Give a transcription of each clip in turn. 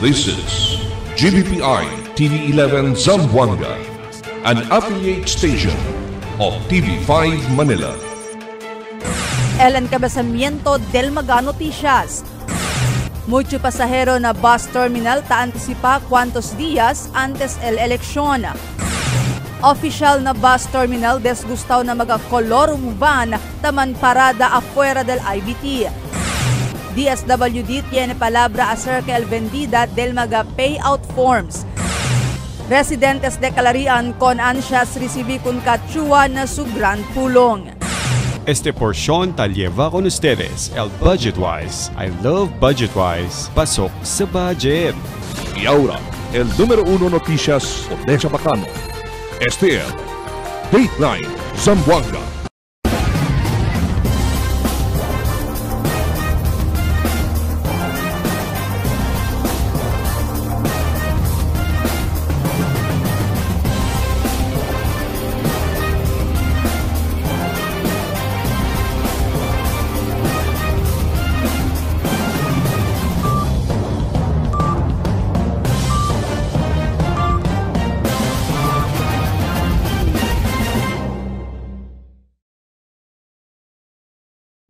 This is GBPI TV11 Zamboanga, an affiliate station of TV5 Manila. El encabezamiento del Mega Noticias. Mucho pasajero na bus terminal ta anticipa cuantos días antes el elección. Oficial na bus terminal desgustaw na mag-colorum van taman parada afuera del IBT. DSWD tiene palabra acerca el vendida del mga payout forms. Residentes de Calarian con ansias recibir con kachua na su gran pulong. Este porción ta lleva con ustedes el Budgetwise. I love Budgetwise. Pasok sa budget. Y ahora, el número 1 noticias de Chabacano. Este es Dateline Zamboanga.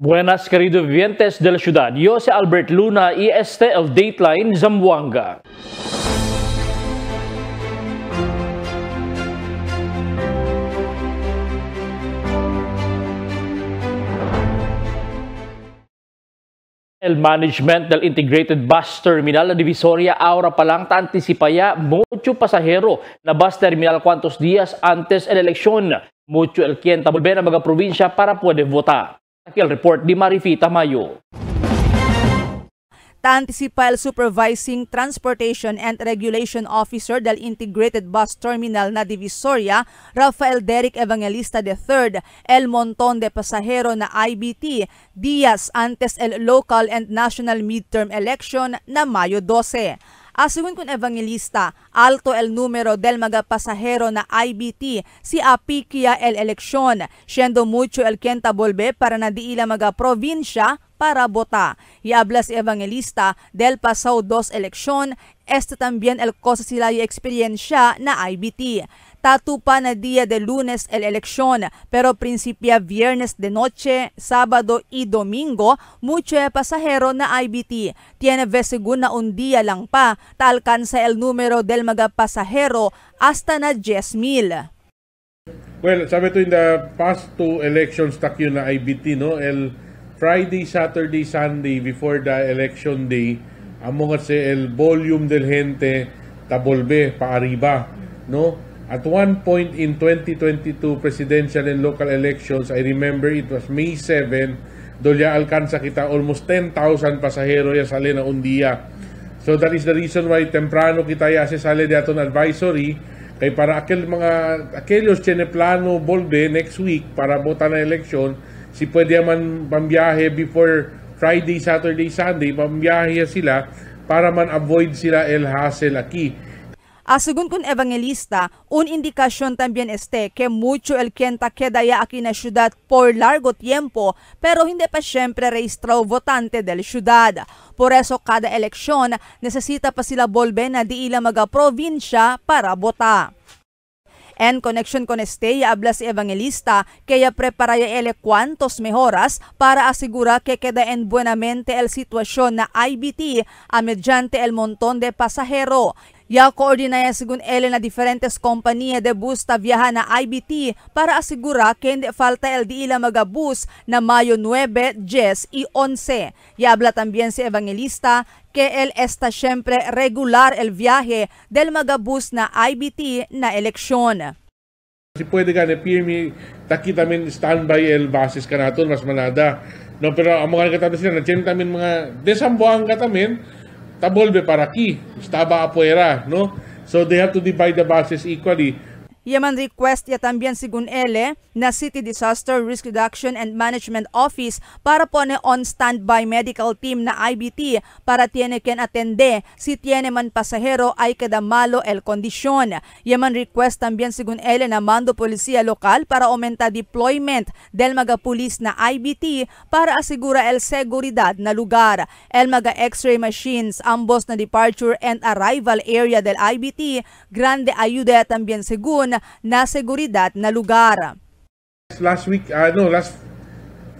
Buenas, queridos vivientes de la ciudad. Yo soy Albert Luna y este es el Dateline Zamboanga. El management del Integrated Bus Terminal na Divisoria ahora pa lang anticipaya mucho pasahero na bus terminal cuantos días antes el elección. Mucho el quien volver a mga probinsya para puede votar. Aquí el report de Marifi Tamayo. Anticipa el Supervising Transportation and Regulation Officer del Integrated Bus Terminal na Divisoria, Rafael Derek Evangelista III, el montón de pasahero na IBT días antes el local and national midterm election na Mayo 12. Asungon con Evangelista, alto el número del mga pasahero na IBT si apikia el eleksyon, siendo mucho el quien volve para na diila mga probinsya para bota. Y habla si Evangelista del pasado 2 eleksyon, este también el cosa sila y experiencia na IBT. Tatupa na día de lunes el elección, pero principia viernes de noche, sábado y domingo, mucho pasajero na IBT. Tiene según na un día lang pa, alcanza el número del mga pasajero hasta na 10,000. Well, sabi ito in the past 2 elections takyo na IBT, no? El Friday, Saturday, Sunday before the election day, amo kasi el volume del gente tabolbe pa arriba, no? At one point in 2022 presidential and local elections, I remember it was May 7, dolya alcanza kita almost 10,000 pasahero ya sale na un día. So that is the reason why temprano kita ya sale de aton advisory kay para aquellos tiene plano volve next week para bota na election, si pwede man pambiyahe before Friday, Saturday, Sunday, pambiyahe sila para man avoid sila el hassle aquí. Según con Evangelista, un indikasyon también que mucho el quien quedaya aquí na ciudad por largo tiempo, pero hindi pa siyempre rehistrado votante del ciudad. Por eso kada eleksyon, necesita pa sila volve na diila mga probinsya para bota. En conexión con habla si Evangelista que ya preparaya ele cuantos mejoras para asegurar que queda en buenamente el situación na IBT a mediante el montón de pasajero. Ya coordinaya según él na diferentes compañías de bus ta viaja na IBT para asegurar que hindi falta el diila mga bus na Mayo 9, 10 y 11. Y habla también si Evangelista que él está siempre regular el viaje del mga bus na IBT na eleksyon. Si pwede ka na pirmi, taki tamin standby el basis ka naton, mas manada. No, pero ang mga katamin sila, na-chen tamin mga desambuang katamin, tabolbe para aquí, estaba afuera, no? So they have to divide the buses equally. Yaman request ya también sigun ele na City Disaster Risk Reduction and Management Office para pone on standby medical team na IBT para tiene ken atende si tiene man pasahero ay kada malo el kondisyon. Yaman request también sigun ele na mando polisya lokal para aumenta deployment del mga pulis na IBT para asigura el seguridad na lugar. El mga x-ray machines ambos na departure and arrival area del IBT grande ayuda también sigun na seguridad na lugar. Last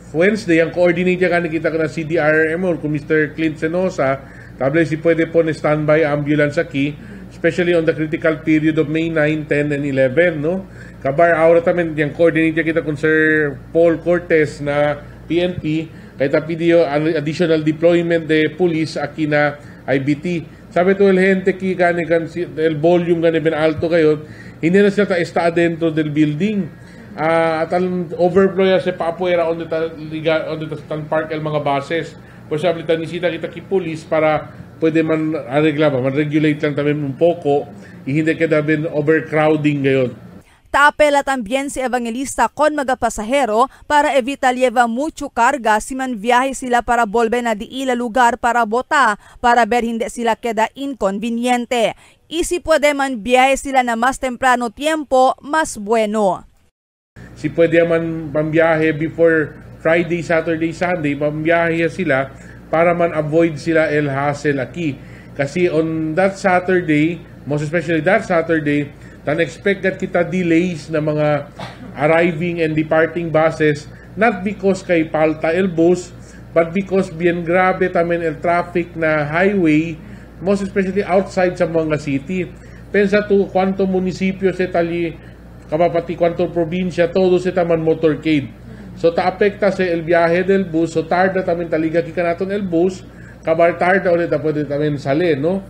Wednesday, ang coordinator ka nakita ko na CDRMO kung Mr. Clint Senosa, table si pwede po na standby ambulance aquí, especially on the critical period of May 9, 10, and 11, no? Kabar aura tamen yung coordinator kita kung Sir Paul Cortez na PNP, kahit pidiyo additional deployment de police aquí na IBT. Sabi to el gente ki gani el volume gani ben alto kayo, hindi na sila está dentro del building. At ang overflow ya sa papuera on the park el mga buses. Posible tanisita kita ki police para pwede man arregla ba, man regulate lang tamen un poco, hindi kada ben overcrowding gayon. Taapela también si Evangelista con mga pasahero para evitar lleva mucho carga si man viaje sila para volver na di ila lugar para bota para ver hindi sila queda inconveniente. Y si puede man viaje sila na mas temprano tiempo, mas bueno. Si pwede man pambiyahe before Friday, Saturday, Sunday, pambiyahe sila para man avoid sila el hassle aquí. Kasi on that Saturday, most especially that Saturday, expect that kita delays na mga arriving and departing buses, not because kay palta el bus, but because bien grabe tamen el traffic na highway, most especially outside sa mga city. Pensa to kwanto munisipyo sa tali, kapapati kwanto probinsya, todo sa taman motorcade. So taapekta sa el biyahe del bus, so tarda tamen taliga kika naton el bus, kabar tarda ulit pwede tamen sali, no?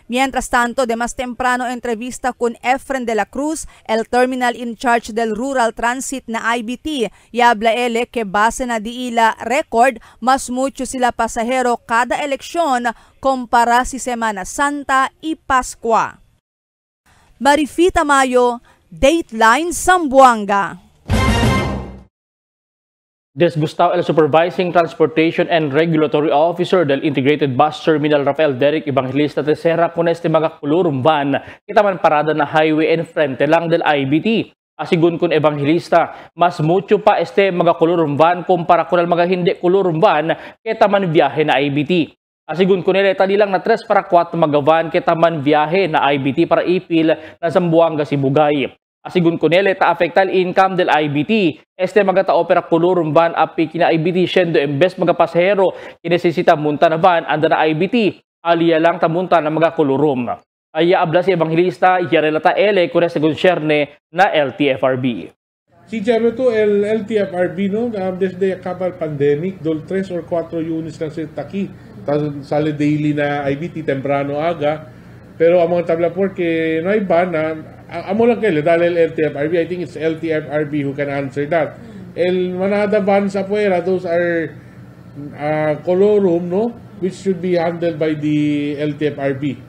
Mientras tanto, de más temprano entrevista con Efren de la Cruz, el terminal in charge del Rural Transit na IBT, y habla ele que base na diila record, mas mucho sila pasahero kada eleksyon kumpara si Semana Santa y Paskwa. Marifita Mayo, Dateline Zamboanga. Disgustado el Supervising Transportation and Regulatory Officer del Integrated Bus Terminal Rafael Derek Evangelista Tercera con este mga kulurong van kitaman parada na highway and frente lang del IBT. Asigun kun Evangelista, mas mucho pa este mga kulurong van kumpara kun mga hindi kulurong van kitaman biyahe na IBT. Asigun kun nila tadi lang na 3 para 4 mga van kitaman biyahe na IBT para ipil na Zamboanga Sibugay. Asigun ko nila ta-affectal income del IBT. Este mga ta-opera kulurong van api kina IBT siendo embes mga pasahero kinesisita munta na van anda na IBT. Aliya lang tamunta na mga kulurum. Aya abla si Evangelista yarelata ele kung segun sherne na LTFRB. Si Jero to el LTFRB no, desde acaba el pandemic, dol 3 or 4 units lang sa taki. Sale daily na IBT temprano aga. Pero ang mga tabla porque no hay van na amo lang kayo, dahil LTFRB, I think it's LTFRB who can answer that. El manada van sa puera, those are colorum, no? Which should be handled by the LTFRB.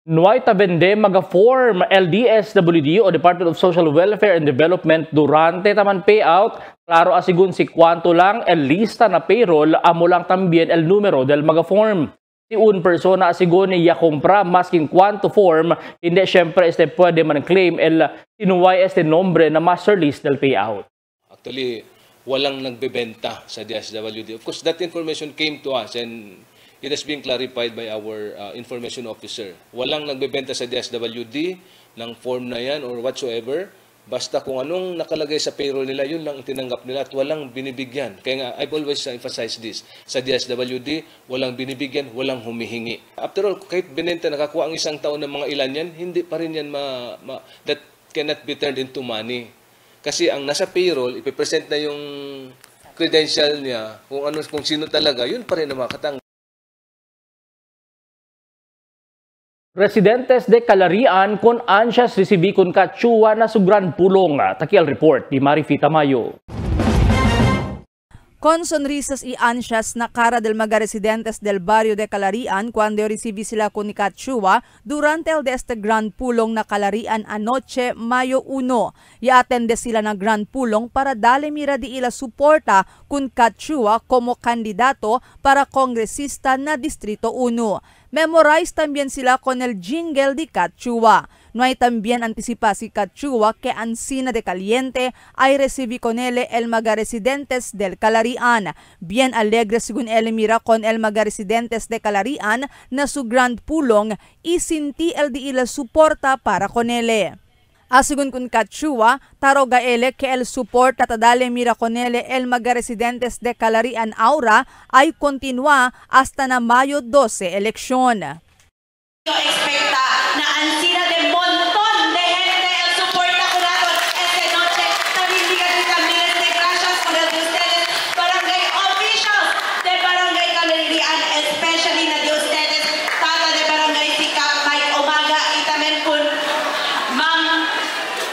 Nuay tabende mag-form LDSWD o Department of Social Welfare and Development durante taman payout. Klaro asigun si kwanto lang el lista na payroll amo lang tambien el numero del mag-form. Si un persona asigun niya kumpra masking kwanto form, hindi syempre este pwede man claim el sinuway este nombre na master list del payout. Actually, walang nagbebenta sa DSWD. Of course, that information came to us and it has been clarified by our information officer. Walang nagbebenta sa DSWD ng form na yan or whatsoever. Basta kung anong nakalagay sa payroll nila, yun lang tinanggap nila at walang binibigyan. Kaya nga, I've always emphasized this. Sa DSWD, walang binibigyan, walang humihingi. After all, kahit binenta, nakakuha ang isang taon ng mga ilan yan, hindi pa rin yan that cannot be turned into money. Kasi ang nasa payroll, ipipresent na yung credential niya, kung sino talaga, yun pa rin na makatang. Residentes de Calarian con ansias resibi con katsua na sugran pulong. Takial report ni Marifita Mayo. Con sonrisas y ansias na cara del mga residentes del barrio de Calarian cuando recibí sila con ni Kachua durante el de este Grand Pulong na Calarian anoche, Mayo 1. I-attende sila na Grand Pulong para dale mira di ila suporta kun Kachua como kandidato para kongresista na Distrito 1. Memorize también sila con el jingle de Kachua. No hay también anticipasi Kachua que Ancina de Caliente ay recibí con él el mga residentes del Calarian. Bien alegre según él mira con el mga residentes de Calarian na su Grand Pulong y sinti el di ila suporta para con él. Asigun kun Kachua, taroga ele que el suporta tadale mira con él el mga residentes de Calarian Aura ay continua hasta na Mayo 12 eleksyon. Expecta na Ancina de montón de gente el soporta con esta noche. También digan miles de gracias por el de ustedes, barangay officials de Barangay Calarian, especially na de ustedes, tata de Barangay Sikap, Mike Umaga, y también con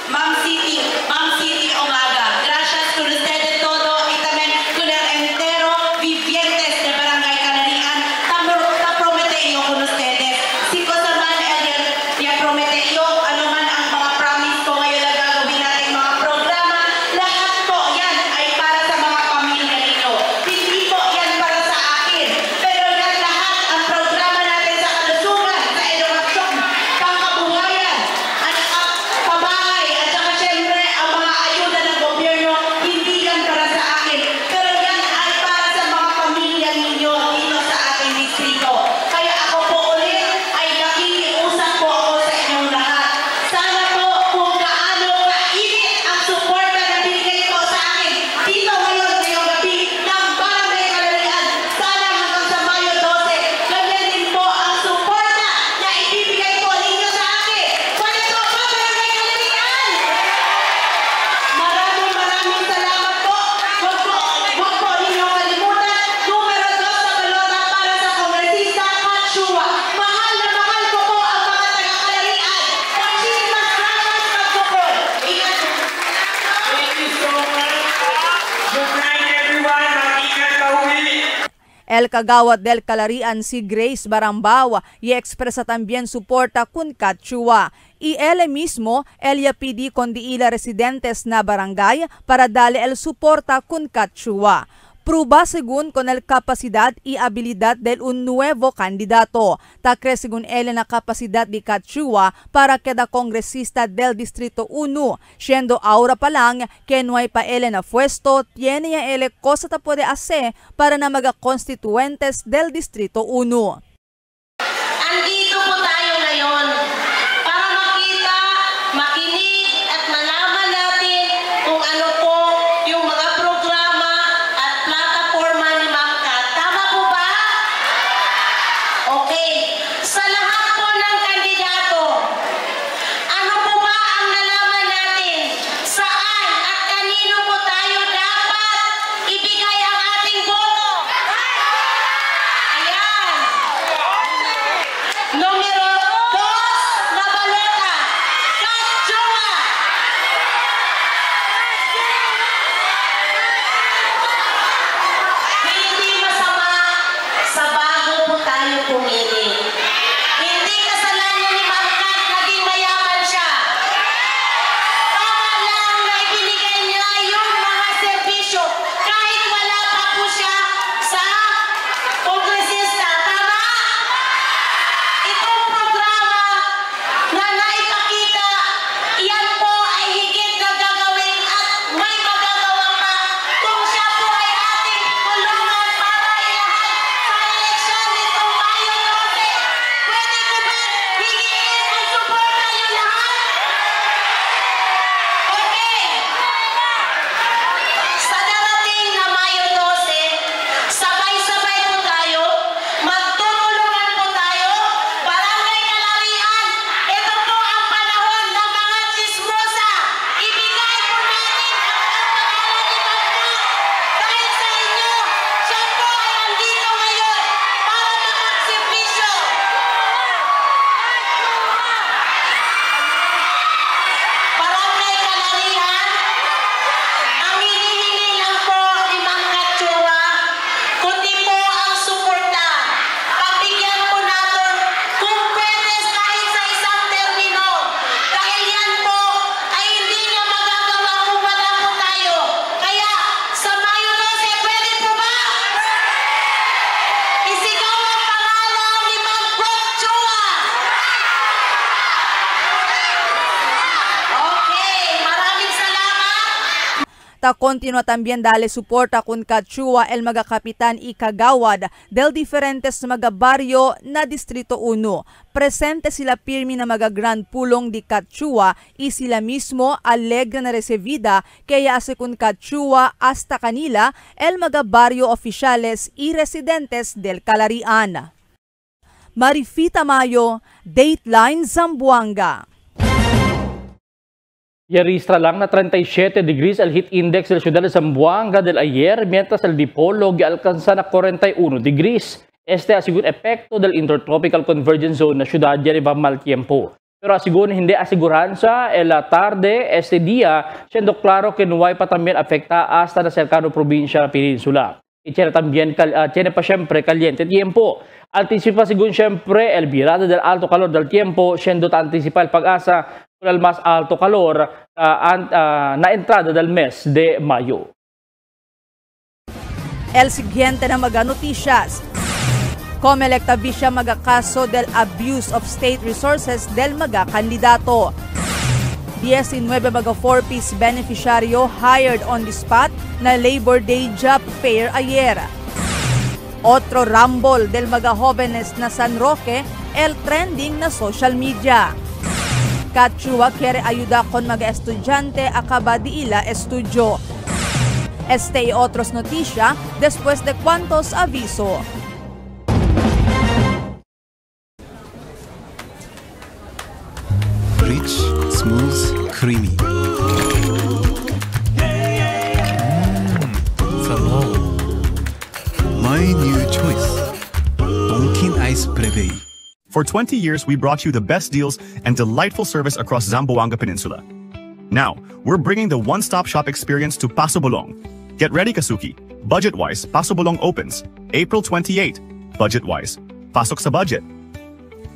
Ma'am City Umaga. Gracias con ustedes todo, y también con el entero vivientes de Barangay Calarian. Ta promete yo con ustedes. Si cosa man ya promete yo, ano man ang mga promise ko ngayon na gagawin natin mga programa, lahat po yan ay para sa mga pamilya ninyo. Hindi po yan para sa akin. Pero yan lahat ang programa natin sa kalusugan, sa edukasyon, pangkabuhayan, at pabahay, at saka syempre ang mga ayuda ng gobyerno, hindi yan para sa akin. Pero yan ay para sa mga pamilya ninyo dito sa ating distrito. Kaya ako po ulit ay nakikiusap po ako sa inyong lahat. Sana po kung gaano kainit ang suporta na binigay ko sa akin dito ngayon ngayong gabi ng Barangay Calarian. Sana hanggang sa Mayo 12, ganyan din po ang suporta na ibibigay po ninyo sa akin. Pwede po ba Barangay Calarian? Maraming salamat po. Huwag po ninyong kalimutan. Numero 2 sa balota para sa Kongresista Kachua. Mahal na mahal ko po ang mga taga-Calarian. Muchísimas gracias, Pagkukol. Ingat po. Thank you so much. Good night, everyone. Mag-ingat ka huli. El Kagawad del Calarian si Grace Barambao y expresa también suporta kun Kachua. Y él mismo, ella pidi con diila residentes na barangay para dale el suporta kun Kachua. Prueba según con el capacidad y habilidad del un nuevo candidato. Takre según él na capacidad de Kachua para queda congresista del Distrito 1. Siendo ahora pa lang que no hay pa él na puesto, tiene ya él cosa ta puede hacer para na mga constituentes del Distrito 1. Andito po tayo ngayon para makita, makinig at malaman natin kung ano po yung mga programa at plataforma ni Ma'am Kat. Tama po ba? Okay. Sa lahat po ng kandidato, ano po ba ang nalaman natin? Saan at kanino po tayo dapat ibigay ang ating boto? Ayan. Ta continua también dale suporta kun Kachua el mga kapitan y kagawad del diferentes mga baryo na Distrito 1. Presente sila pirmi na mga grand pulong di Kachua y sila mismo alegre na recibida kaya ase kun Kachua hasta kanila el mga baryo oficiales y residentes del Calarian. Marifita Mayo, Dateline Zamboanga. Registra lang na 37 degrees el heat index del ciudad de Zamboanga del ayer, mientras el dipolo alcanza na 41 degrees. Este asigun epekto del intertropical convergence zone na ciudad de mal tiempo. Pero asigun hindi asiguranza el tarde este día, siendo claro que no hay pa también afecta hasta la cercano provincia península. Y tiene también tiene pa siempre caliente tiempo. Anticipa según siempre el virada del alto calor del tiempo, siendo anticipa el pag-asa con el más alto calor na entrada del mes de mayo. El siguiente na mga noticias. Comelec tabisya mga kaso del abuse of state resources del mga kandidato. 19 mga 4-piece beneficiaryo hired on the spot na Labor Day job fair ayer. Otro rumble del mga jóvenes na San Roque, el trending na social media. Kachua quiere ayuda con mga estudyante acaba de ila estudio. Este y otros noticia después de cuantos aviso. Rich, smooth, creamy. Sarap. My new choice. Donkin Ice Prevei. For 20 years, we brought you the best deals and delightful service across Zamboanga Peninsula. Now, we're bringing the one-stop shop experience to Paso Bolong. Get ready, Kasuki. Budget-wise, Paso Bolong opens April 28. Budget-wise, pasok sa budget.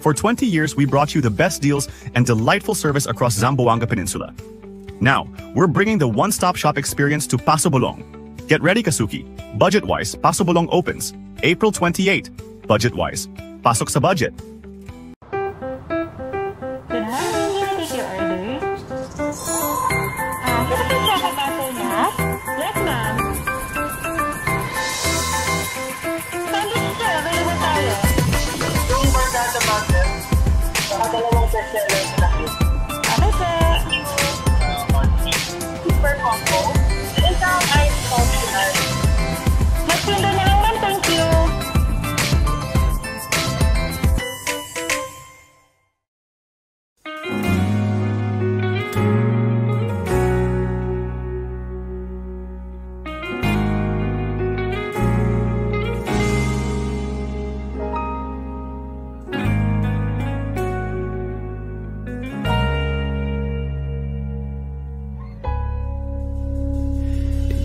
For 20 years, we brought you the best deals and delightful service across Zamboanga Peninsula. Now, we're bringing the one-stop shop experience to Paso Bolong. Get ready, Kasuki. Budget-wise, Paso Bolong opens April 28. Budget-wise, pasok sa budget. Good morning, can I take your order? Can I check a bottle now? Yes, ma'am. Sandwich sir, available tayo. Yung bargata butter, saka dalawang bestseller sa laki. Okay, sir. Super combo. Isang ice coffee ice. Magsundo na lang, ma'am. Thank you.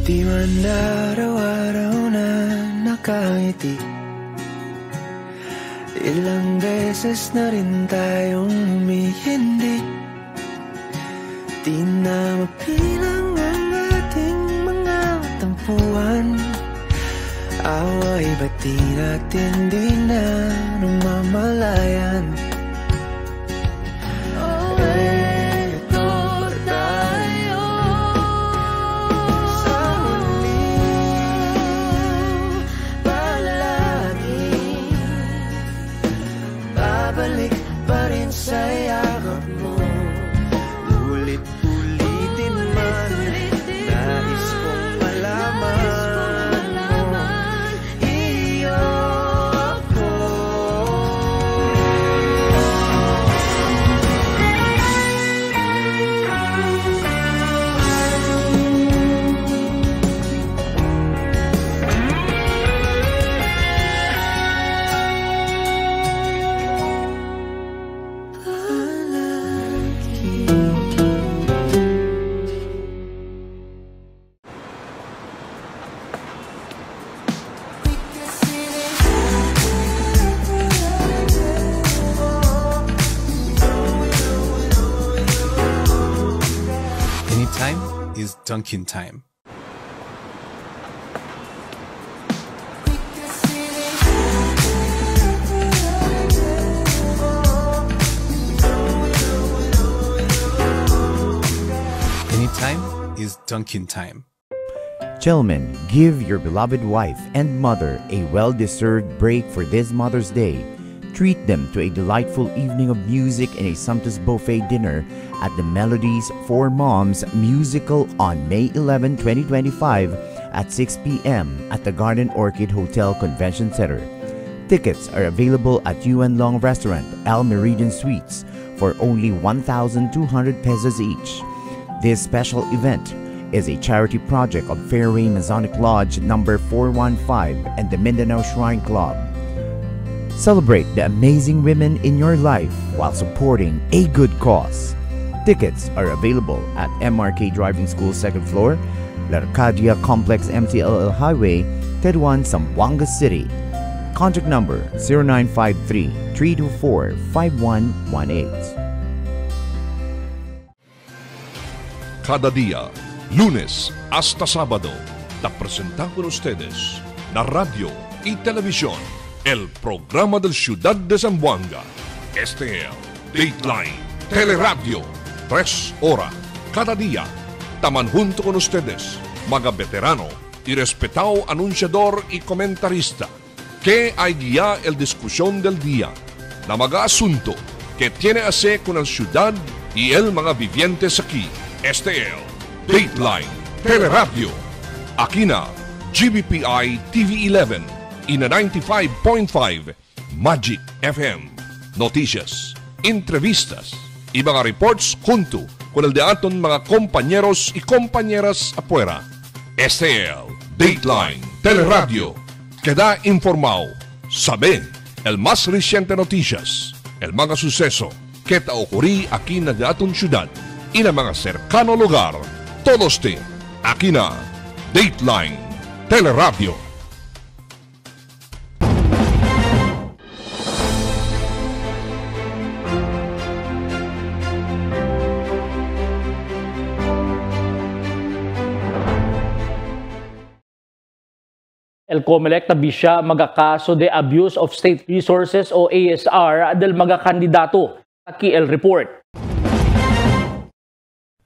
Di man araw-araw na nakangiti, ilang beses na rin tayong humihindi. Di na mapilang ang ating mga tampuhan. Away ba't di natin di na namamalayan? Babalik pa rin sa yakap mo, ulit-ulitin man. Nais kong malaman mo, iyo ako. Anytime is Dunkin' time. Anytime is Dunkin' time. Gentlemen, give your beloved wife and mother a well-deserved break for this Mother's Day. Treat them to a delightful evening of music and a sumptuous buffet dinner at the Melodies for Moms musical on May 11, 2025 at 6 p.m. at the Garden Orchid Hotel Convention Center. Tickets are available at Yuan Long Restaurant, Al Meridian Suites for only 1,200 pesos each. This special event is a charity project of Fairway Masonic Lodge number 415 and the Mindanao Shrine Club. Celebrate the amazing women in your life while supporting a good cause. Tickets are available at MRK Driving School 2nd floor, La Arcadia Complex MCLL Highway, Teduan, Zamboanga City. Contact number 0953-324-5118. Cada día, lunes hasta sábado, te presentamos con ustedes la radio y televisión, el programa del Ciudad de Zamboanga. Este es Dateline Teleradio, 3 horas cada día. Taman junto con ustedes, mga veterano y respetado anunciador y comentarista, que hay guía el discusión del día, na mga asunto que tiene a hacer con la ciudad y el mga vivientes aquí. Este es Dateline Teleradio. Aquí na GBPI TV11 y na 95.5 Magic FM. Noticias, entrevistas y mga reports junto con el de aton mga compañeros y compañeras afuera. Este es Dateline Teleradio. Queda informado, sabe el más reciente noticias, el mga suceso que te ocurrí aquí na de aton ciudad y na mga cercano lugar. Todos te aquí na Dateline Teleradio. El COMELEC tabi siya magakaso de Abuse of State Resources o ASR del mga kandidato. Aquí el report.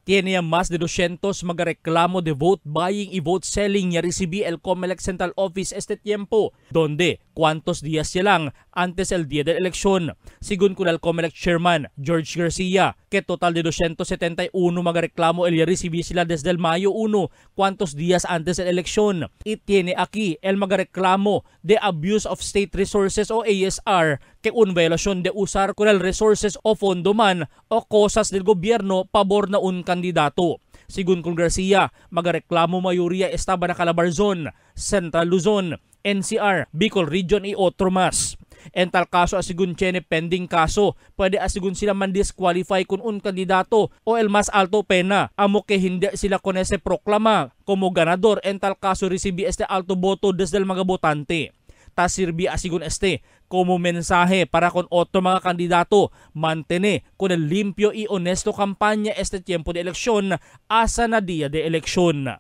Tiene más de 200 magareklamo de vote buying y vote selling ya recibí el COMELEC Central Office este tiempo, donde cuantos días ya lang antes el día de elección. Según con el COMELEC Chairman George Garcia, que total de 271 magareklamo el ya recibí sila desde el Mayo 1, cuantos días antes de la elección. Y tiene aquí el magareklamo de Abuse of State Resources o ASR, que un violación de usar con el resources o fondo man o cosas del gobierno pabor na un kandidato. Según con Garcia, magareklamo mayoría estaba na Calabarzon, Central Luzon, NCR, Bicol Region y otro más. En tal caso, asigun tiene pending kaso, pwede asigun sila man-disqualify kung un kandidato o el mas alto pena, amo que hindi sila con ese proklama como ganador. En tal caso, recibi este alto boto desde el mga botante. Ta sirvi asigun este como mensaje para con otro mga kandidato, mantene con el limpio y honesto campaña este tiempo de elección asa na día de elección.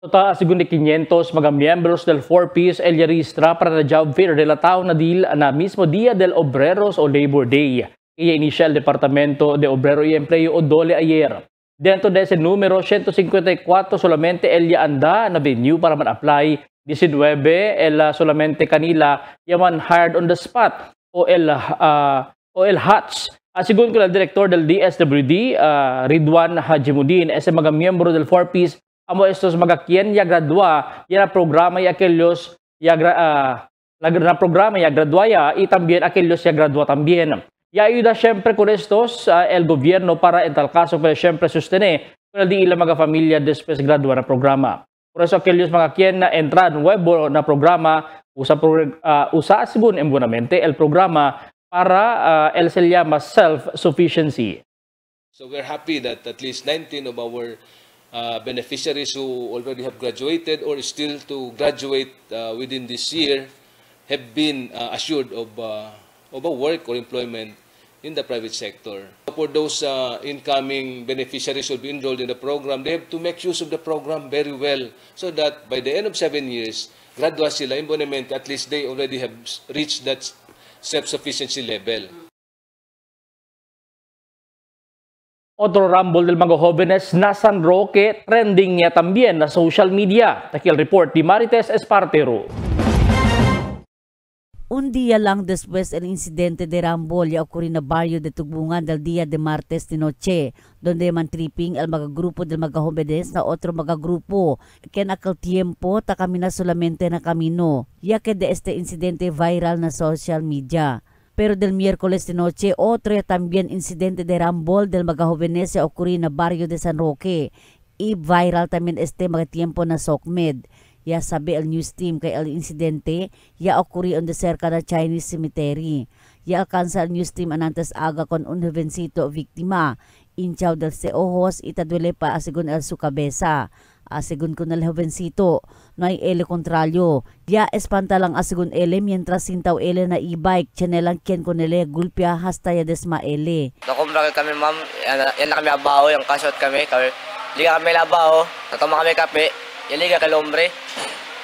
Total asigun de 500 mga miyembros del 4Ps el registra para la job fair de la tao na dil na mismo Día del Obreros o Labor Day. Kaya inicia el Departamento de Obrero y Empleo o DOLE ayer. Dentro de ese número, 154 solamente el ya anda na venue para man-apply. 19 el solamente kanila yaman hired on the spot o el HATS. Asigun ko el director del DSWD, Ridwan Hajimuddin, ese mga miyembro del 4Ps, amo estos mga quien ya gradua, ya na programa ya aquellos ya na programa ya gradua ya y también aquellos ya gradua también. Y ayuda siempre con estos el gobierno para en tal caso para siempre sostener con el di ilang mga familia después gradua na programa. Por eso aquellos mga quien na entrar nuevo na programa usa sigun embonamente el programa para el se llama self-sufficiency. So we're happy that at least 19 of our beneficiaries who already have graduated or still to graduate within this year have been assured of a work or employment in the private sector. For those incoming beneficiaries who will be enrolled in the program, they have to make use of the program very well so that by the end of 7 years, gradua sila, imbonamente, at least they already have reached that self-sufficiency level. Otro rumble del mga jóvenes na San Roque trending niya también na social media. Takil report di Marites Espartero. Un día lang después el incidente de Rambol ya ocurrió en el barrio de Tugbungan del día de martes de noche, donde man tripping el mga grupo del mga jóvenes na otro mga grupo, que en aquel tiempo ta camina solamente na camino, ya que de este incidente viral na social media. Pero del miércoles de noche, otro también incidente de Rambol del mga jóvenes ya ocurrió en el barrio de San Roque, y viral también este mga tiempo na SOCMED. Ya sabi el news team kay el incidente ya ocurrió de cerca ng Chinese cemetery. Ya alcanza el news team anantes aga con un jovencito víctima. Inchaw del ojos y taduele pa asigun el su cabeza. Asigun con el jovencito, no hay ele contrario. Ya espanta lang asigun ele mientras sintaw ele na e-bike. Chanelang kien con ele gulpya hasta ya desma ele. Nakumrakal kami ma'am, yan na kami abaho, yung kasot kami. Liga kami labaho, tatama kami kape. Yaliga kay Lombre.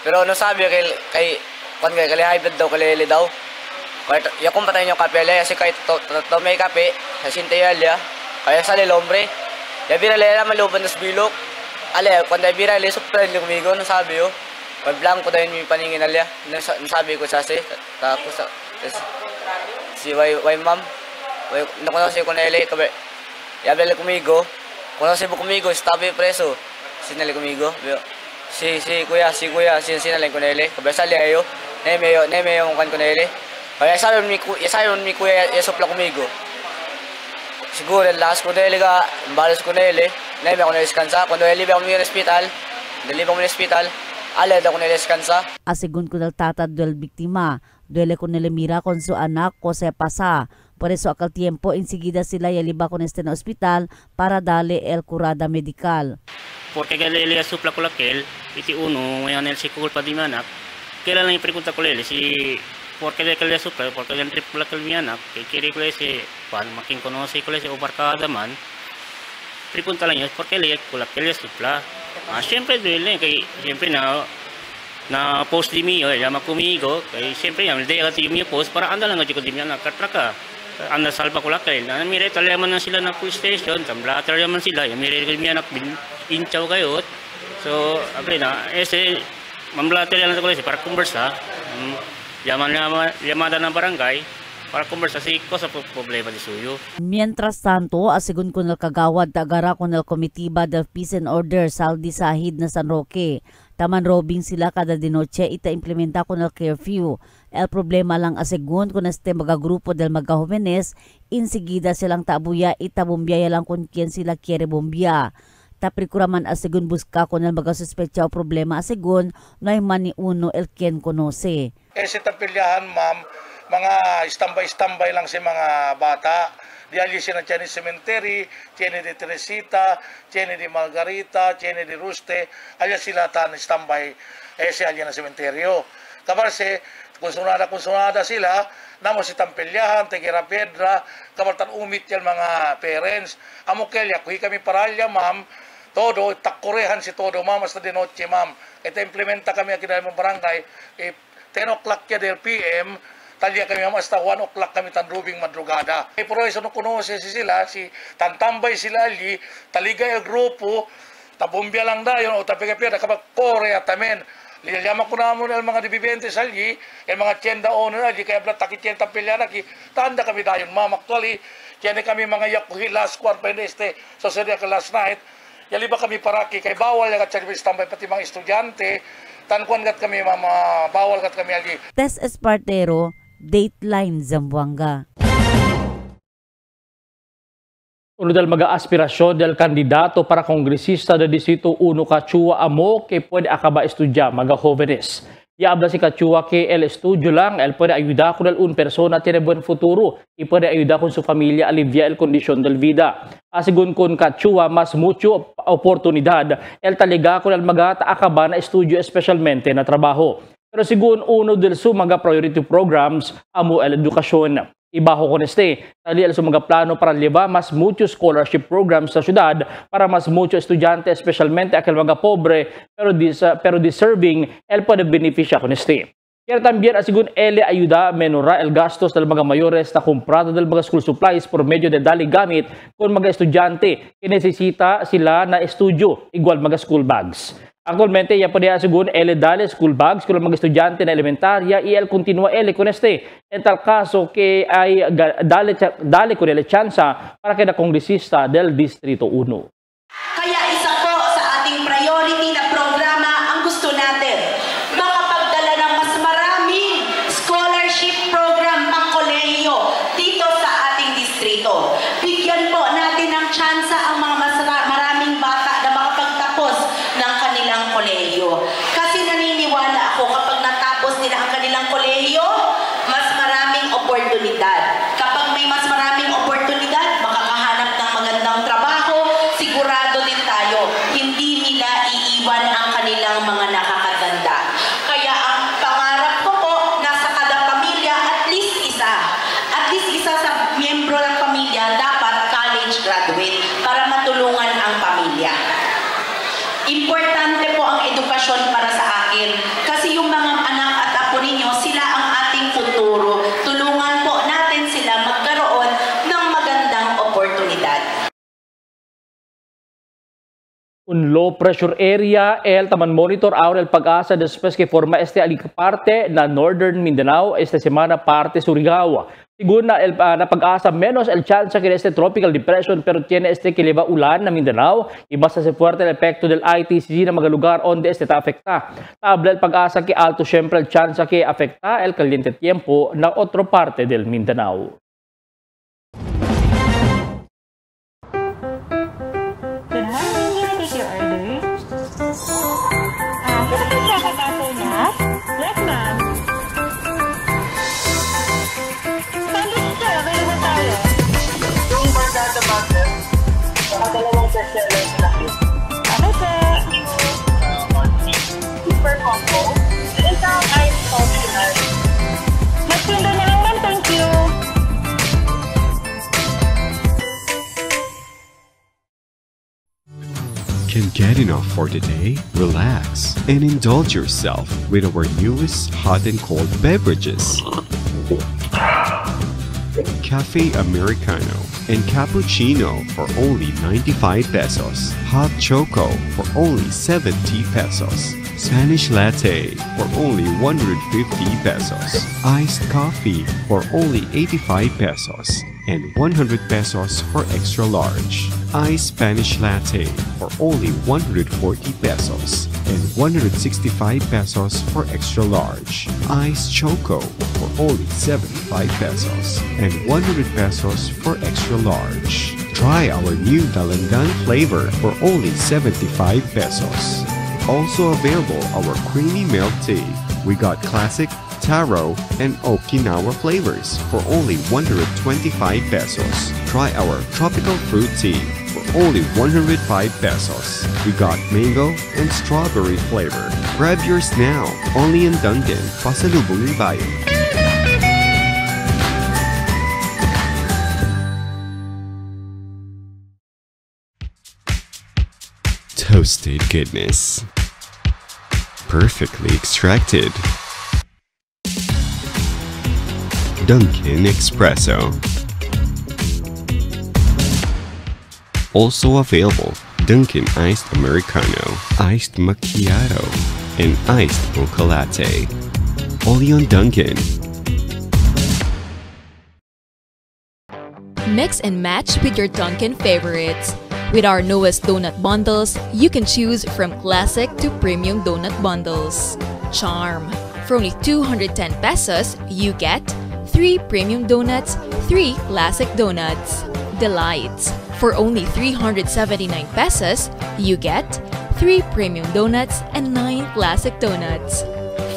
Pero ano sabi kay high blood daw, kay Lele daw. Kaya yakong patayin yung kape, kasi kay to may kape, sa Sintayalya, kaya sa Lombre. Ya biralera maluban nas bilok. Ale, kung biralera supra yung kumigo, nasabi yo. Pag blanco daw yung paningin alya, nasabi ko sa tapos si Way ma'am, nakunaw ko na Lele, kabe. Ya bela kumigo, kunaw si kumigo, stabi preso. Sinali kumigo, si kuya, sinalin ko na ele. Kabasali ayo, neme yung kan ko na ele. Kaya sayon mi kuya, yasupla kumigo. Siguro, last ko na ele ka, balos ko na ele. Neme ako na iskansa. Kung nalibi ako ng hospital, alad ako na iskansa. Asigun ko nagtatad del biktima, duele ko nilimira con su anak ko se pasa. Por eso aquel tiempo, enseguida sila yaliba con este na hospital para darle el curada medical. Porque que le supla con aquel, iti uno, ngayon el si culpa di manak, kailan lang ipregunta ko lele, si, porque de que le supla, porque le tripula ko manak, que quiere ko si, pan, making konosi ko si obarkada man, pregunta lang yun, porque le supla. Siyempre duele, kay, siyempre na post di miyo, llama kumigo, kay siyempre yan, de ati miyo post, para anda lang nga di miyo nakatraka. Anda salpa ko lakay, na mire talaman na sila na police station, tamblater naman sila, mire kami anak inchaw kayo. So, abri na, mamblater yan na ko para kumbersa, llamada ng barangay, para kumbersa si ko sa problema di suyo. Mientras tanto, asigun ko ng kagawad tagara ko ng komitiba del Peace and Order Saldi Sahid na San Roque. Taman robing sila kada dinoche ita implementa ko ng curfew. El problema lang asigun ko na este mga grupo del mga jóvenes, insigida silang tabuya ita bombiya lang kung kien sila quiere bombiya. Taprikuraman asigun buska ko ng mga suspecha o problema asigun na mani uno el quien conoce. Si tapilyahan ma'am, mga istambay lang si mga bata. Diali siya ng Chinese Cemetery, Chinese de Teresita, Chinese de Margarita, Chinese de Ruste, alya sila tan istambay si alya na sementeryo. Kabarse, konsunada sila, namo si Tampilyahan, Tegira Pedra, kabartan umit yan mga parents. Amukelya, kuhi kami paralya ma'am, todo, takurehan si todo ma'am, hasta de noche ma'am. Ito implementa kami ang kinala mong barangay, 10 o'clock ya del PM, talya kami hasta 1 o'clock kami tanrubing madrugada. Pero eso no conoce sila, si tantambay sila ali, taliga el grupo, tabumbia lang dayon o tapigapira kapag kore atamen. Liyama ko naman el mga dibibente salyi, el mga tienda owner ali, kaya blat takit tienda pilyana ki, tanda kami dayon. Ma'am, actually, tiyan kami mga yakuhi last quarter este, so seria ka last night, yali ba kami paraki, kay bawal yung at tambay pati mga estudyante, tankuan gat kami mama, bawal gat kami ali. Tess Espartero, Dateline Zamboanga. Uno del mga aspirasyon del kandidato para kongresista del Distrito 1 Kachua amo que puede acaba estudiar mga jóvenes. Ya habla si Kachua que el estudio lang, él puede ayudar con un persona tiene buen futuro y puede ayudar con su familia a aliviar el condición del vida. Asigun con Kachua, mas mucho oportunidad, el taliga con el mga acaba na estudio especialmente na trabajo. Pero sigun uno del su mga priority programs amo el edukasyon. Ibaho con este, tali el su mga plano para llevar mas mucho scholarship programs sa syudad para mas mucho estudyante, especialmente aquel mga pobre pero deserving, el puede beneficia con este. Quiere también asigun ele ayuda menora el gastos del mga mayores na comprado del mga school supplies por medio de dali gamit kung mga estudyante que necesita sila na estudio, igual mga school bags. Actualmente, ya podía asigun ele dale school bags kung mga estudyante na elementarya y el continúa ele con este. En tal caso que ay dale con ele chansa para que na kongresista del Distrito 1. Kaya isa po sa ating priority na programa ang gusto natin. Makapagdala ng mas maraming scholarship program pang kolehiyo dito sa ating distrito. Bigyan po natin ng tsansa ang mga maraming bata na makapagtapos ng kanilang kolehiyo. Kasi naniniwala ako kapag natapos nila ang kanilang kolehiyo, mas maraming oportunidad. Kapag may mas maraming oportunidad, makakahanap ng magandang trabaho, sigurado din tayo, hindi nila iiwan ang kanilang mga nakakatanda. Kaya ang pangarap ko po, nasa kada pamilya, at least isa sa miyembro ng pamilya dapat college graduate para matulungan ang pamilya. Importante po ang edukasyon para sa akin kasi yung mga anak at apo ninyo, sila ang ating futuro. Tulungan po natin sila magkaroon ng magandang oportunidad. Un low pressure area, el taman monitor ahora el pag-asa después que forma este parte na Northern Mindanao esta semana parte Surigao. Según na pag-asa menos el chance que este tropical depression pero tiene este que leva ulan na Mindanao y basta se fuerte el epekto del ITCG na mga lugar onde este ta afecta. Tabla el pag-asa que alto siempre el chance que afecta el caliente tiempo na otro parte del Mindanao. Yes, ma'am. Sandwich sir, available tayo. Yung bargada butter, saka dalawang bestseller sa akin. Ano po? Super combo. Isang ice coffee ice. Magsundo na lang ma'am, thank you. Can get enough for today? Relax and indulge yourself with our newest hot and cold beverages. Cafe Americano and Cappuccino for only 95 pesos. Hot Choco for only 70 pesos. Spanish Latte for only 150 pesos. Iced Coffee for only 85 pesos. And 100 pesos for extra large. Iced Spanish Latte for only 140 pesos and 165 pesos for extra large. Iced Choco for only 75 pesos and 100 pesos for extra large. Try our new Dalandan flavor for only 75 pesos. Also available our creamy milk tea. We got classic, taro, and Okinawa flavors for only 125 pesos. Try our tropical fruit tea for only 105 pesos. We got mango and strawberry flavor. Grab yours now, only in Dunkin', Pasalubong ng Bayan. Toasted goodness. Perfectly extracted. Dunkin' Espresso. Also available, Dunkin' Iced Americano, Iced Macchiato, and Iced Mocha Latte. Only on Dunkin'. Mix and match with your Dunkin' favorites. With our newest donut bundles, you can choose from classic to premium donut bundles. Charm. For only 210 pesos, you get 3 premium donuts, 3 classic donuts. Delights. For only 379 pesos, you get 3 premium donuts and 9 classic donuts.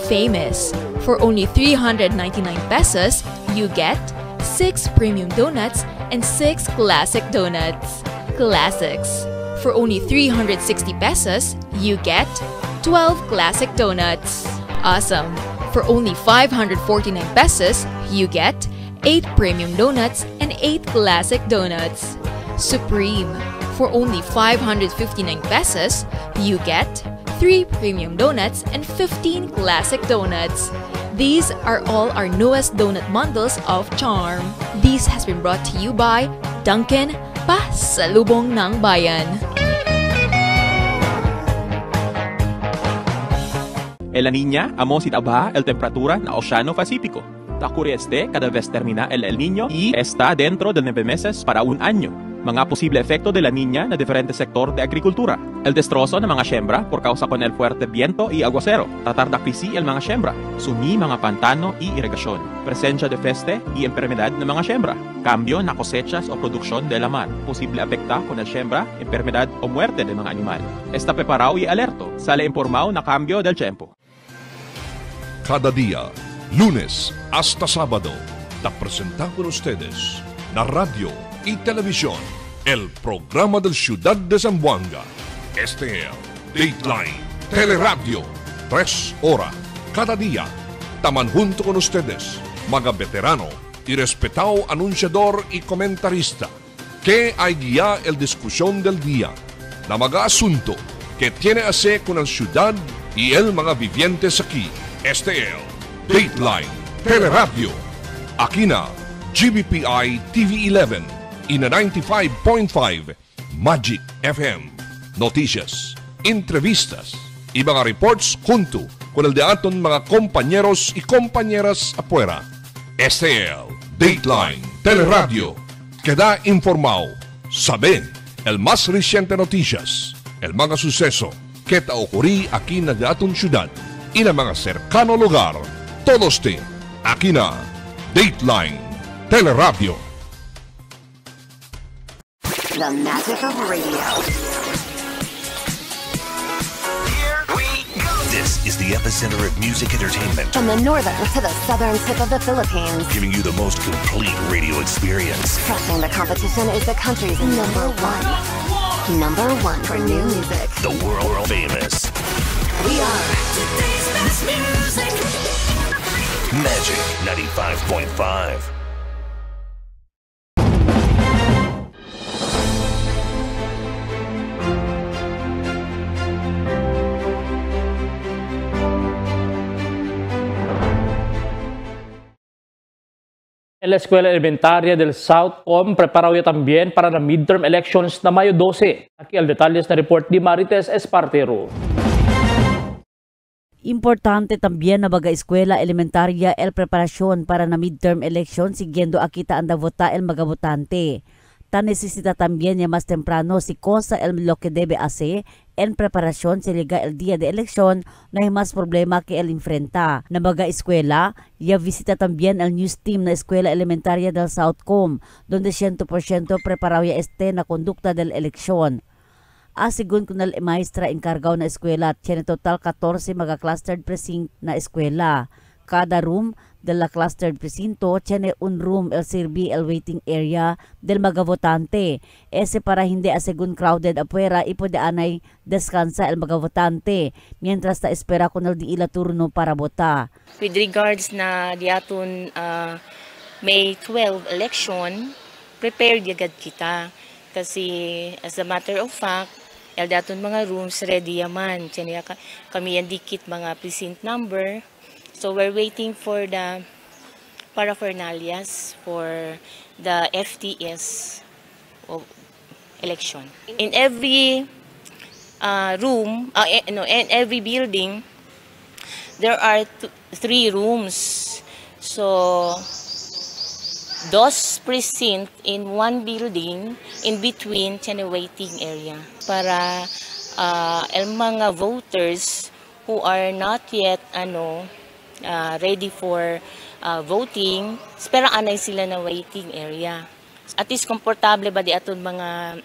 Famous. For only 399 pesos, you get 6 premium donuts and 6 classic donuts. Classics. For only 360 pesos, you get 12 classic donuts. Awesome. For only 549 pesos, you get 8 premium donuts and 8 classic donuts. Supreme. For only 559 pesos, you get 3 premium donuts and 15 classic donuts. These are all our newest donut bundles of charm. This has been brought to you by Dunkin' Pasalubong ng Bayan. En la Niña, amo si tabaja el temperatura na Oceano Pacífico. Ocurre cada vez termina el Niño y está dentro de 9 meses para un año. Mga posible efecto de la Niña na diferente sector de agricultura. El destrozo ng mga siembra por causa con el fuerte viento y aguacero. Tratar de krisi el mga siembra. Sumi mga pantano y irrigasyon. Presencia de peste y enfermedad ng mga siembra. Cambio na cosechas o produksyon de la mar. Posible afecta con el siembra, enfermedad o muerte de mga animal. Está preparado y alerto. Sale informado na cambio del tiempo. Cada día, lunes hasta sábado, te presentamos con ustedes la radio y televisión, el programa del Ciudad de Zamboanga. Este es Dateline Teleradio, 3 horas cada día. Taman junto con ustedes, mga veterano y respetado anunciador y comentarista, que hay guía el discusión del día, la mga asunto que tiene a hacer con la ciudad y el mga vivientes aquí. Este es Dateline Teleradio. Aquí na GBPI TV11 y na 95.5 Magic FM. Noticias, entrevistas y mga reports junto con el de aton mga compañeros y compañeras afuera. Este es Dateline Teleradio. Queda informado, sabe el más reciente noticias, el mga suceso que te ocurrí aquí na de aton ciudad y na mga cercano lugar. Todos te aquí na Dateline Teleradio. The magic of radio. Here we go. This is the epicenter of music entertainment. From the northern to the southern tip of the Philippines. Giving you the most complete radio experience. Trusting the competition is the country's number one. Number one for new music. The world famous. We are today's best music. Magic 95.5. En la Escuela Elementaria del Southcom preparado ya también para la midterm elections na Mayo 12. Aquí el detalles na report ni Marites Espartero. Importante también na baga eskwela elementarya el preparasyon para na midterm election siguiendo akita anda vota el mga votante. Ta necesita también ya más temprano si cosa lo que debe hacer en preparación se llega el día de elección no hay más problema que el enfrenta. Na baga eskwela, ya visita también el news team na Escuela Elementaria del Southcom donde 100% preparado ya na conducta del eleksyon. Asigun ko na maestra encargao na eskwela, tiene total 14 mga clustered precinct na eskwela. Cada room de la clustered precinto tiene un room el sirvi el waiting area del mga votante. Ese para hindi asigun crowded afuera y puede anay descansa el mga votante mientras ta espera kung di ila turno para bota. With regards na diaton May 12 election, prepared yagad kita. Kasi as a matter of fact, el daton mga rooms ready yaman. Tiyan kami yan dikit mga precinct number. So we're waiting for the paraphernalias for the FTS election. In every room, in every building, there are 3 rooms. So, 2 precinct in 1 building, in between, tiyan waiting area. Para el mga voters who are not yet ready for voting, espera anay sila na waiting area. At least komportable ba di aton mga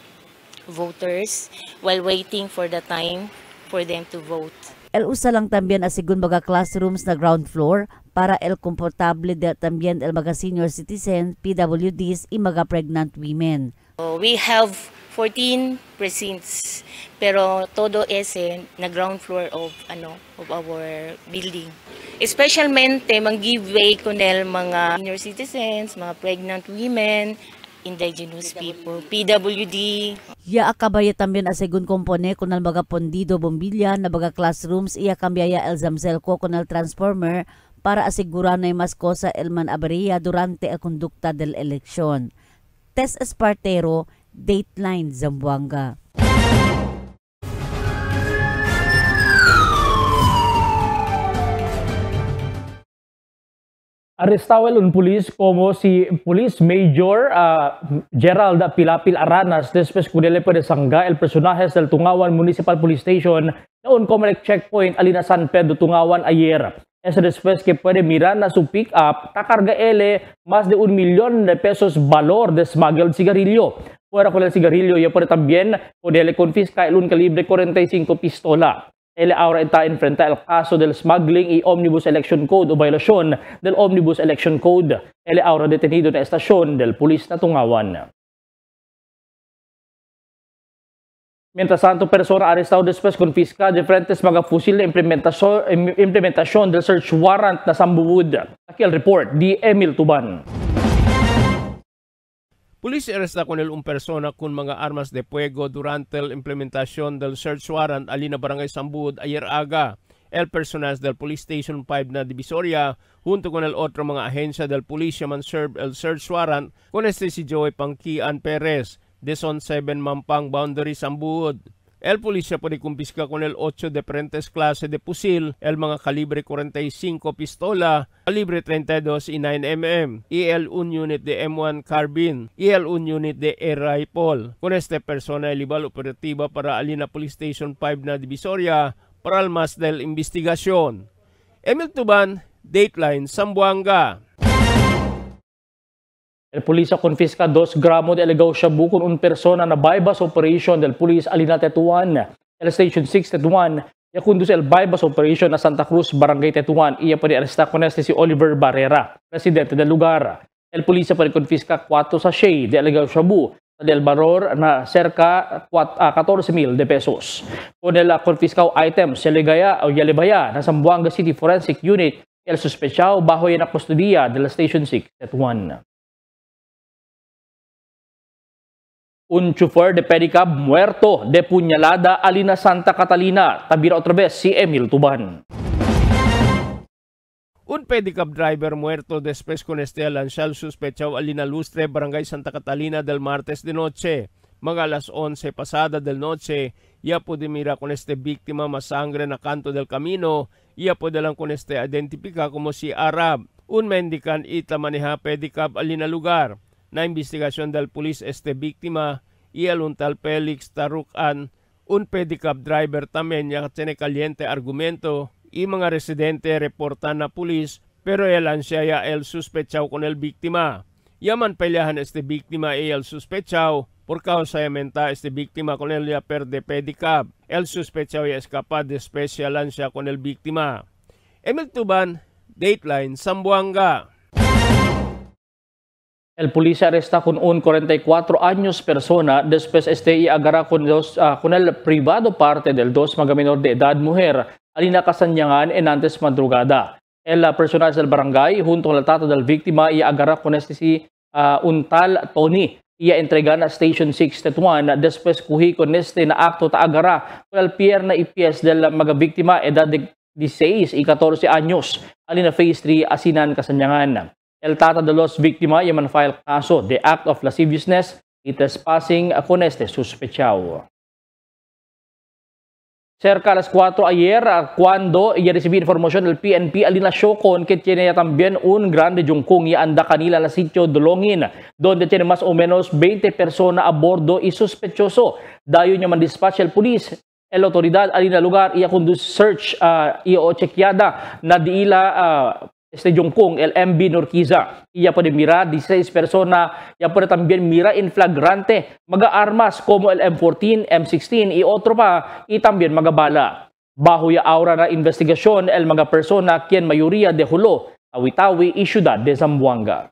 voters while waiting for the time for them to vote. El usa lang también asigun mga classrooms na ground floor para el komportable de también el mga senior citizens, PWDs y mga pregnant women. We have 14 precincts pero todo ese na ground floor of our building. Especialmente mag-giveaway kunel mga senior citizens, mga pregnant women, indigenous people, PWD. Ya akabaya también asigun kompone kunal mga pondido bombilya na mga classrooms iya kambiaya el zamselco kunal transformer para asegurar na mas cosa el man avería durante el conducta del elección. Tess Espartero, Dateline Zamboanga. Arrestado un pulis como si Police Major Gerald Pilapil Aranas después kunele puede sangga el personajes del Tungawan Municipal Police Station noon Comelec Checkpoint alina San Pedro Tungawan ayer. Eso después que puede mirar na su pick-up takarga más de 1 millón de pesos valor de smuggled cigarillo. Fuera con el cigarillo y puede también kunele confisca un calibre 45 pistola. Ahora está enfrenta el caso del smuggling y Omnibus Election Code o violación del Omnibus Election Code. Ahora detenido na estasyon del pulis na Tungawan. Mientras tanto, persona arrestado después confisca diferentes mga fusil na implementasyon del search warrant na Sambuud. Aquí el report di Emil Tuban. Pulis arresta con un persona con mga armas de fuego durante la implementación del search warrant alina Barangay Sambuud ayer aga. El personal del Police Station 5 na Divisoria junto con el otro mga ahensya del Policia man serve el search warrant con si Joey Pangkian Perez de Zone 7 Mampang Boundary Sambuud. El polisya puede kumpiska con el 8 diferentes klase de pusil, el mga kalibre 45 pistola, kalibre 32 y 9mm, y el 1 unit de M1 carbine, y el 1 unit de air rifle. Con este persona ilibal operativa para alina Police Station 5 na Divisoria para almas del investigasyon. Emil Tuban, Dateline, Zamboanga. El polisya confisca 2 gramo de ilegal shabu con un persona na bypass operation del Police Alina Tetuan. El Station 6 Tetuan, ya conduce el bypass operation na Santa Cruz, Barangay Tetuan. Iya pa arresta con si Oliver Barrera, presidente del lugar. El polisya pa confisca 4 sachet de ilegal shabu del valor na cerca 14,000 de pesos. Con el confiscado item, Yalibaya na Zamboanga City Forensic Unit, el sospechado bajo yan na kustudiya del Station 6 Tetuan. Un chofer de pedicab muerto de puñalada alina Santa Catalina. Tabira otra vez si Emil Tuban. Un pedicab driver muerto después con este lanzal sospechado alina Lustre, Barangay Santa Catalina del martes de noche. Mga alas 11 pasada del noche, ya puede mira con este víctima masangre na kanto del camino. Ya puede lang con este identifica como si Arab. Un mendican ita maneja pedicab alina lugar. Na investigasyon del pulis este biktima y el un tal Felix Tarukan, un pedicab driver tamen ya tiene caliente argumento y mga residente reportan na pulis pero el ansya el suspechao con el biktima. Yaman peleahan este biktima y el suspechao por causa de menta este biktima con el perde pedicab. El suspechao ya escapa de special ansya con el biktima. Emil Tuban, Dateline, Zamboanga. El policía arresta con un 44 años persona después iagara con el privado parte del 2 mga menor de edad mujer alina Kasanyangan en antes madrugada. El personal del barangay junto con el tata del víctima iagara con si un tal Tony. Ia entrega na Station 6 Tetuan después kuhi con na akto taagara con el pierna y pies del mga víctima edad de 16 y 14 años alina Phase 3 Asinan Kasanyangan. El tata de los víctimas yaman file caso de act of lasciviousness y trespassing con este sospechado. Cerca a las 4 ayer, cuando recibí información del PNP alina Shokon que tiene también un grande yungkung y anda kanila la sitio Dolongin, donde tiene más o menos 20 personas a bordo y sospechoso. Dayo niya man dispatch el police. El autoridad alina lugar iya conduce search o chequeada na diila este Jungkung, el MB Norquiza. Iya puede mirar 16 persona, ya puede también mirar en flagrante mga armas como el M14, M16 y otro pa, y también mga bala. Bajo ya aura na investigasyon, el mga persona quien mayoría de Hulo, Tawi-Tawi y Ciudad de Zamboanga.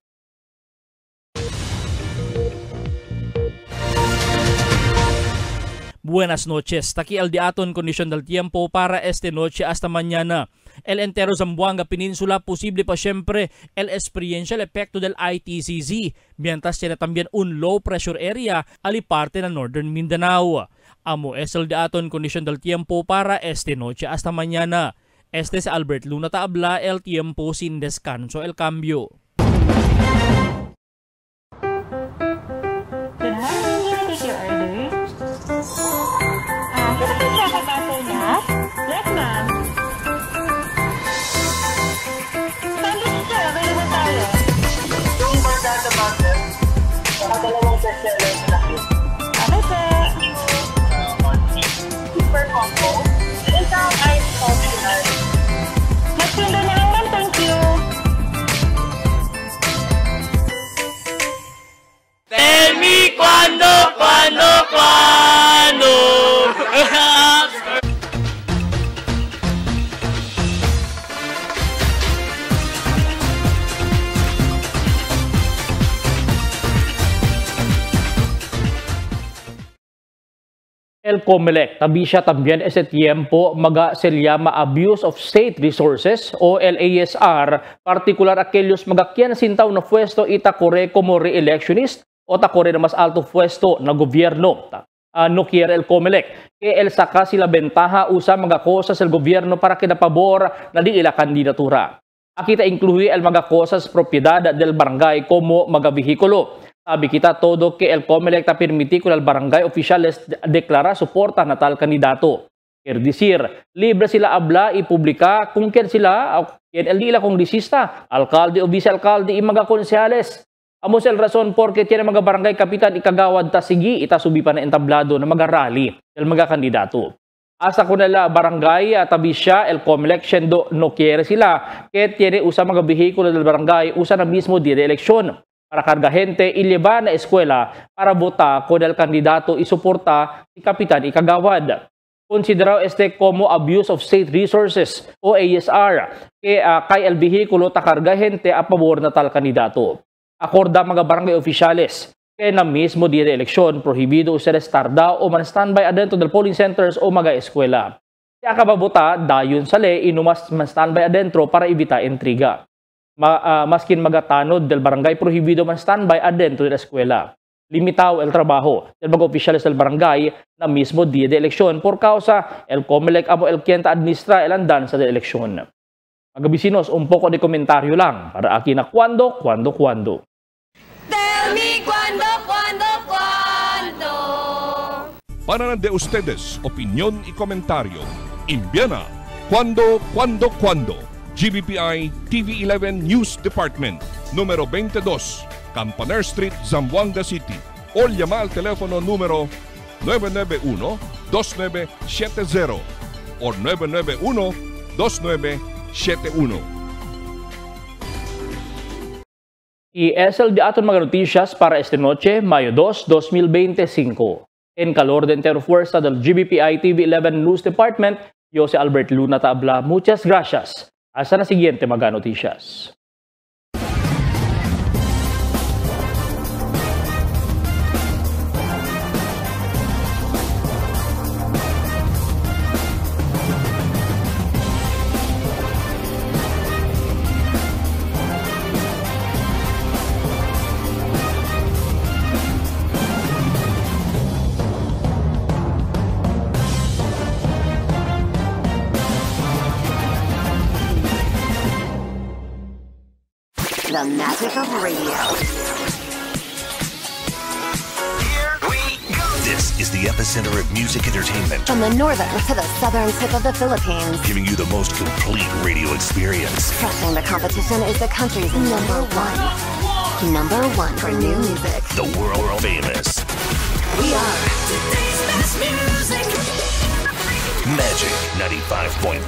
Buenas noches. Taki al diaton condition del tiempo para este noche hasta mañana. El entero Zamboanga Peninsula, posible pa siempre el experiencial epekto del ITCZ, mientras tiene también un low pressure area aliparte na Northern Mindanao. Amo es el diaton condition del tiempo para este noche hasta mañana. Este si Albert Luna Taabla, El Tiempo sin Descanso, El Cambio. Yes, ma'am. Sandwich sir, available tayo. Yung Bargata Butter, saka dalawang bestseller na cute. Okay, sir. Super combo. Isang ice coffee nut. Magsindo na lang, ma'am. Thank you. Tell me cuando. El COMELEC tabisya también ese tiempo maga se llama Abuse of State Resources o LASR, particular aquellos magakyan sintaw na pwesto itakore como re-electionist o takore na mas alto pwesto na gobyerno. No quiere el COMELEC que el saca sila bentaja usa magakosas el gobierno para kinapabor na di ila kandidatura. Akita incluye el magakosas propiedad del barangay como magabihikulo. Sabi kita todo que el COMELEC ta permitir al barangay oficiales deklara suporta na tal kandidato. Quiere decir, libre sila abla i publika kung ken sila, ken el dila kongresista, alkalde o vice-alkalde i mga konsyales. Amos el rason porque tiene mga barangay kapitan ikagawad ta sigi ita subi pa na entablado na magarali el mga kandidato. Asa ko nila barangay tabisya el COMELEC siendo no quiere sila que tiene usa mga behikulo del barangay usa na mismo di de eleksyon. Para karga gente ileba na eskwela para bota con el kandidato isuporta si kapitan ikagawad. Considerado este como abuse of state resources o ASR que kay el vehikulo ta karga gente a pabor na tal kandidato. Akorda mga barangay oficiales que na mismo dia de eleksyon prohibido usar estar daw o man standby adentro del polling centers o mga eskwela. Kaya kababota dayon sa ley inumas man standby adentro para evita intriga. Maskin magatanod del barangay prohibido man standby adentro de la eskwela. Limitaw el trabajo del mga oficiales del barangay na mismo dia de eleksyon por causa el COMELEC amo el quien administra el andanza de eleksyon. Mga bisinos, un poco de komentaryo lang para aquí na cuando. Tell me cuando. Para de ustedes, opinión y comentario. Envíana cuando. GBPI TV11 News Department, número 22, Campaner Street, Zamboanga City. O llama al teléfono número 991-2970 o 991-2971. Y es el de aton mga noticias para esta noche, Mayo 2, 2025. En calor de entero fuerza del GBPI TV11 News Department, yo si Albert Luna Taabla. Muchas gracias. Hasta la siguiente mga noticias. The magic of radio. Here we go. This is the epicenter of music entertainment. From the northern to the southern tip of the Philippines. Giving you the most complete radio experience. Crushing the competition is the country's number one. Number one for new music. The world famous. We are Today's best music. Magic 95.5.